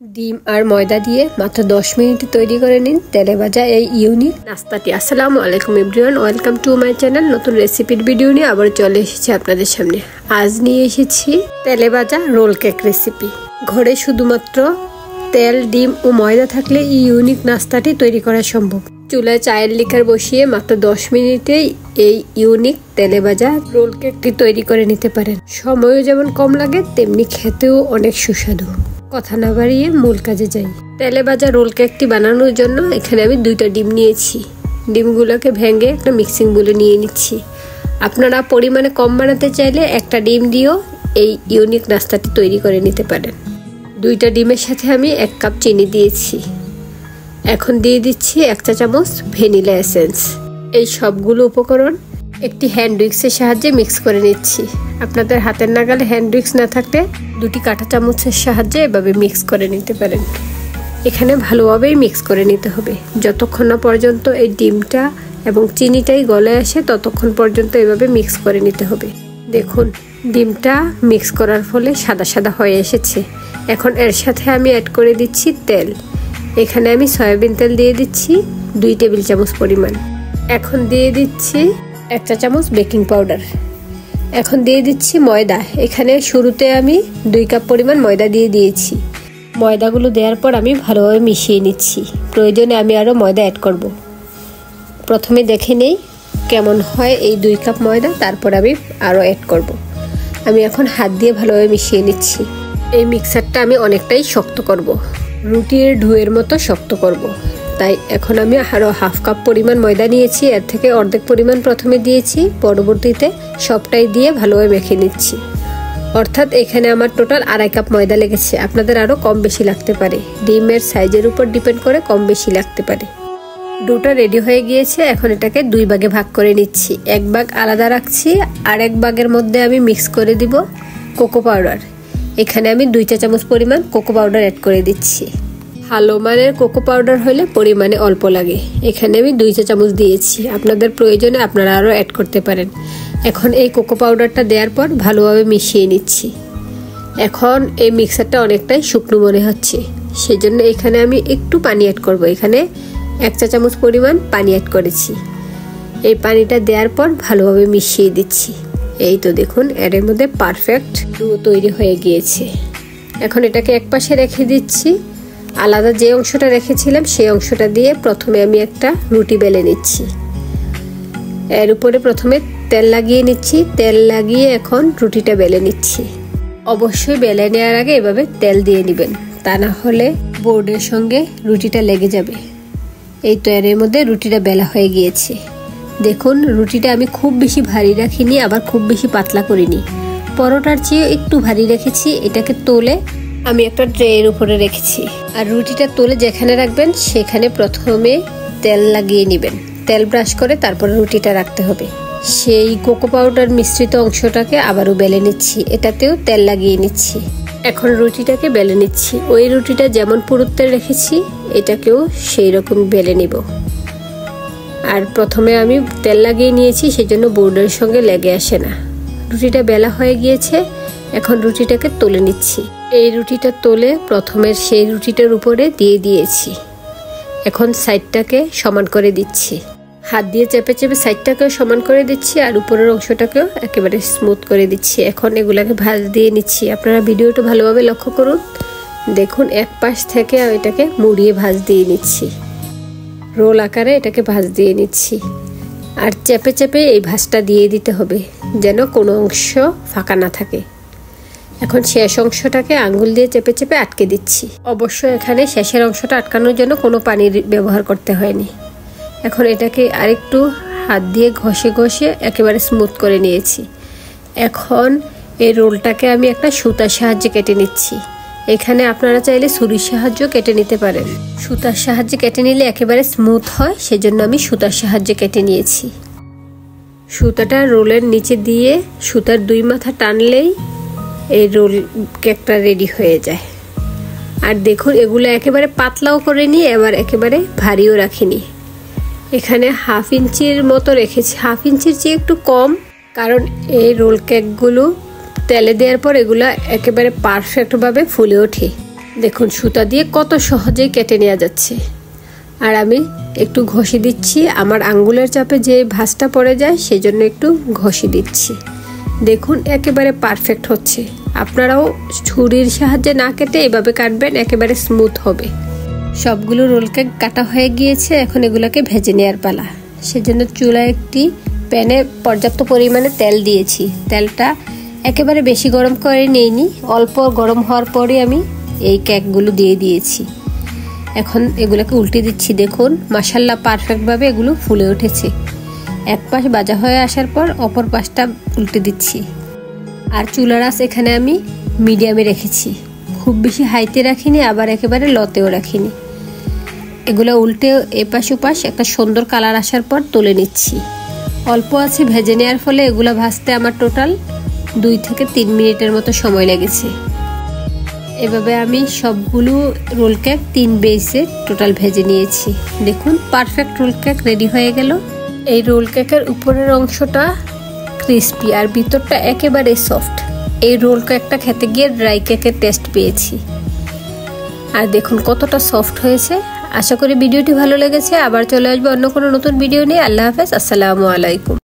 ডিম আর ময়দা দিয়ে মাত্র 10 মিনিটে তৈরি করে নিন তেলে ভাজা এই ইউনিক নাস্তাটি। আসসালামু আলাইকুম everyone, welcome to my channel. নতুন রেসিপির ভিডিও নিয়ে আবার চলে এসেছি আপনাদের সামনে। আজ নিয়ে এসেছি তেলে ভাজা রোল কেক রেসিপি। ঘরে শুধুমাত্র তেল, ডিম ও ময়দা থাকলে এই ইউনিক নাস্তাটি তৈরি করা সম্ভব। চুলায় চায়ের লিকার বসিয়ে মাত্র 10 মিনিটেই এই ইউনিক তেলে ভাজা রোল কেকটি তৈরি করে নিতে পারেন। সময়ও যেমন কম লাগে, তেমনি খেতেও অনেক সুস্বাদু। কথা না বাড়িয়ে মূল কাজে যাই। তেলে ভাজা রোল কেকটি বানানোর জন্য এখানে আমি 2টা ডিম নিয়েছি। ডিমগুলোকে ভেঙে একটা মিক্সিং বলে নিয়ে নিচ্ছি। আপনারা পরিমাণে কম বানাতে চাইলে একটা ডিম দিয়েও এই ইউনিক নাস্তাটি তৈরি করে নিতে পারেন। 2টা ডিমের সাথে আমি 1 কাপ চিনি দিয়েছি। এখন দিয়ে দিচ্ছি 1 চা চামচ ভ্যানিলা এসেন্স। এই সবগুলো উপকরণ একটি হ্যান্ড উইক্সের সাহায্যে মিক্স করে নিচ্ছি। আপনাদের হাতের নাগালে হ্যান্ড উইক্স না থাকলে 2টি কাঁটা চামচের সাহায্যে এভাবে মিক্স করে নিতে পারেন। এখানে ভালোভাবেই মিক্স করে নিতে হবে। যতক্ষণ না পর্যন্ত এই ডিমটা এবং চিনিটাই গলে আসে ততক্ষণ পর্যন্ত এভাবে মিক্স করে নিতে হবে। দেখুন, ডিমটা মিক্স করার ফলে সাদা সাদা হয়ে এসেছে। এখন এর সাথে আমি অ্যাড করে দিচ্ছি তেল। এখানে আমি সয়াবিন তেল দিয়ে দিচ্ছি 2 টেবিল চামচ পরিমাণ। এখন দিয়ে দিচ্ছি 1 চা চামচ বেকিং পাউডার। এখন দিয়ে দিচ্ছি ময়দা। এখানে শুরুতে আমি 2 কাপ পরিমাণ ময়দা দিয়ে দিয়েছি। ময়দাগুলো দেওয়ার পর আমি ভালোভাবে মিশিয়ে নিচ্ছি। প্রয়োজনে আমি আরও ময়দা অ্যাড করব। প্রথমে দেখে নেই কেমন হয় এই 2 কাপ ময়দা, তারপর আমি আরও অ্যাড করব। আমি এখন হাত দিয়ে ভালোভাবে মিশিয়ে নিচ্ছি। এই মিক্সারটা আমি অনেকটাই শক্ত করব, রুটির ডুয়ের মতো শক্ত করব। তাই এখন আমি আরও 1/2 কাপ পরিমাণ ময়দা নিয়েছি। এর থেকে অর্ধেক পরিমাণ প্রথমে দিয়েছি, পরবর্তীতে সবটাই দিয়ে ভালোভাবে মেখে নিচ্ছি। অর্থাৎ এখানে আমার টোটাল 2.5 কাপ ময়দা লেগেছে। আপনাদের আরও কম বেশি লাগতে পারে, ডিমের সাইজের উপর ডিপেন্ড করে কম বেশি লাগতে পারে। ডোটা রেডি হয়ে গিয়েছে। এখন এটাকে 2 ভাগে ভাগ করে নিচ্ছি। 1 ভাগ আলাদা রাখছি, আর 1 ভাগের মধ্যে আমি মিক্স করে দিব কোকো পাউডার। এখানে আমি 2 চা চামচ পরিমাণ কোকো পাউডার অ্যাড করে দিচ্ছি। ভালো মানের কোকো পাউডার হলে পরিমাণে অল্প লাগে। এখানে আমি 2 চা চামচ দিয়েছি। আপনাদের প্রয়োজনে আপনারা আরও অ্যাড করতে পারেন। এখন এই কোকো পাউডারটা দেওয়ার পর ভালোভাবে মিশিয়ে নিচ্ছি। এখন এই মিক্সারটা অনেকটাই শুকনো মনে হচ্ছে, সেজন্য এখানে আমি একটু পানি অ্যাড করব। এখানে 1 চা চামচ পরিমাণ পানি অ্যাড করেছি। এই পানিটা দেওয়ার পর ভালোভাবে মিশিয়ে দিচ্ছি। এই তো দেখুন, এর মধ্যে পারফেক্ট ডো তৈরি হয়ে গিয়েছে। এখন এটাকে একপাশে রেখে দিচ্ছি। আলাদা যে অংশটা রেখেছিলাম সেই অংশটা দিয়ে প্রথমে আমি একটা রুটি বেলে নিচ্ছি। এর উপরে প্রথমে তেল লাগিয়ে নিচ্ছি। তেল লাগিয়ে এখন রুটিটা বেলে নিচ্ছি। অবশ্যই বেলে নেওয়ার আগে এভাবে তেল দিয়ে নেবেন, তা না হলে বোর্ডের সঙ্গে রুটিটা লেগে যাবে। এই তো এর মধ্যে রুটিটা বেলা হয়ে গিয়েছে। দেখুন, রুটিটা আমি খুব বেশি ভারী রাখিনি, আবার খুব বেশি পাতলা করিনি। পরোটার চেয়ে একটু ভারী রেখেছি। এটাকে তোলে আমি একটা ট্রের উপরে রেখেছি। আর রুটিটা তোলে যেখানে রাখবেন সেখানে প্রথমে তেল লাগিয়ে নেবেন। তেল ব্রাশ করে তারপরে রুটিটা রাখতে হবে। সেই কোকো পাউডার মিশ্রিত অংশটাকে আবারও বেলে নিচ্ছি। এটাতেও তেল লাগিয়ে নিচ্ছি। এখন রুটিটাকে বেলে নিচ্ছি। ওই রুটিটা যেমন পুরুত্বের রেখেছি এটাকেও সেই রকম বেলে নিব। আর প্রথমে আমি তেল লাগিয়ে নিয়েছি, সেজন্য বোর্ডের সঙ্গে লেগে আসে না। রুটিটা বেলা হয়ে গিয়েছে। এখন রুটিটাকে তুলে নিচ্ছি। এই রুটিটা তুলে প্রথমে সেই রুটিটার উপরে দিয়ে দিয়েছি। এখন সাইডটাকে সমান করে দিচ্ছি। হাত দিয়ে চেপে চেপে সাইডটাকেও সমান করে দিচ্ছি, আর উপরের অংশটাকেও একেবারে স্মুথ করে দিচ্ছি। এখন এগুলাকে ভাঁজ দিয়ে নিচ্ছি। আপনারা ভিডিওটা ভালোভাবে লক্ষ্য করুন। দেখুন, এক পাশ থেকে এটাকে মুড়িয়ে ভাঁজ দিয়ে নিচ্ছি। রোল আকারে এটাকে ভাঁজ দিয়ে নিচ্ছি। আর চেপে চেপে এই ভাঁজটা দিয়ে দিতে হবে, যেন কোনো অংশ ফাঁকা না থাকে। এখন শেষ অংশটাকে আঙ্গুল দিয়ে চেপে চেপে আটকে দিচ্ছি। অবশ্য এখানে শেষের অংশটা আটকানোর জন্য কোনো পানির ব্যবহার করতে হয়নি। এখন এটাকে আরেকটু হাত দিয়ে ঘষে ঘষে একেবারে স্মুথ করে নিয়েছি। এখন এই রোলটাকে আমি একটা সুতার সাহায্যে কেটে নিচ্ছি। এখানে আপনারা চাইলে ছুরির সাহায্যে কেটে নিতে পারেন। সুতার সাহায্যে কেটে নিলে একেবারে স্মুথ হয়, সেজন্য আমি সুতার সাহায্যে কেটে নিয়েছি। সুতাটা রোলের নিচে দিয়ে সুতার 2 মাথা টানলেই এই রোল কেকটা রেডি হয়ে যায়। আর দেখুন, এগুলো একেবারে পাতলাও করে নিয়ে এবার একেবারে ভারীও রাখিনি। এখানে 1/2 ইঞ্চির মতো রেখেছি, 1/2 ইঞ্চির চেয়ে একটু কম, কারণ এই রোল কেকগুলো তেলে দেওয়ার পর এগুলা একেবারে পারফেক্টভাবে ফুলে ওঠে। দেখুন সুতা দিয়ে কত সহজে কেটে নেওয়া যাচ্ছে। আর আমি একটু ঘষে দিচ্ছি, আমার আঙ্গুলের চাপে যে ভাঁজটা পড়ে যায় সেজন্য একটু ঘষে দিচ্ছি। দেখুন একেবারে পারফেক্ট হচ্ছে। আপনারাও ছুরির সাহায্যে না কেটে এভাবে কাটবেন, একেবারে স্মুথ হবে। সবগুলো রোল কেক কাটা হয়ে গিয়েছে, এখন এগুলোকে ভেজে নেওয়ার পালা। সেজন্য চুলায় একটি প্যানে পর্যাপ্ত পরিমাণে তেল দিয়েছি। তেলটা একেবারে বেশি গরম করে নিইনি, অল্প গরম হওয়ার পরে আমি এই কেকগুলো দিয়ে দিয়েছি। এখন এগুলোকে উল্টে দিচ্ছি। দেখুন মাশাআল্লাহ পারফেক্টভাবে এগুলো ফুলে উঠেছে। এক পাশ ভাজা হয়ে আসার পর অপর পাশটা উল্টে দিচ্ছি। আর চুলার আঁচ এখানে আমি মিডিয়ামে রেখেছি, খুব বেশি হাইতে রাখিনি, আবার একেবারে লতেও রাখিনি। এগুলো উল্টে এপাশ ওপাশ একটা সুন্দর কালার আসার পর তুলে নিচ্ছি। অল্প আছে ভেজে নেওয়ার ফলে এগুলো ভাজতে আমার টোটাল 2 থেকে 3 মিনিটের মতো সময় লেগেছে। এভাবে আমি সবগুলো রোল কেক 3 বেসে টোটাল ভেজে নিয়েছি। দেখুন পারফেক্ট রোল কেক রেডি হয়ে গেল। এই রোল কেকের উপরের অংশটা ক্রিস্পি আর ভিতরটা একেবারে সফট। এই রোল কেকটা খেতে গিয়ে ড্রাই কেকের টেস্ট পেয়েছি। আর দেখুন কতটা সফট হয়েছে। আশা করি ভিডিওটি ভালো লেগেছে। আবার চলে আসবো অন্য কোনো নতুন ভিডিও নিয়ে। আল্লাহ হাফেজ, আসসালামু আলাইকুম।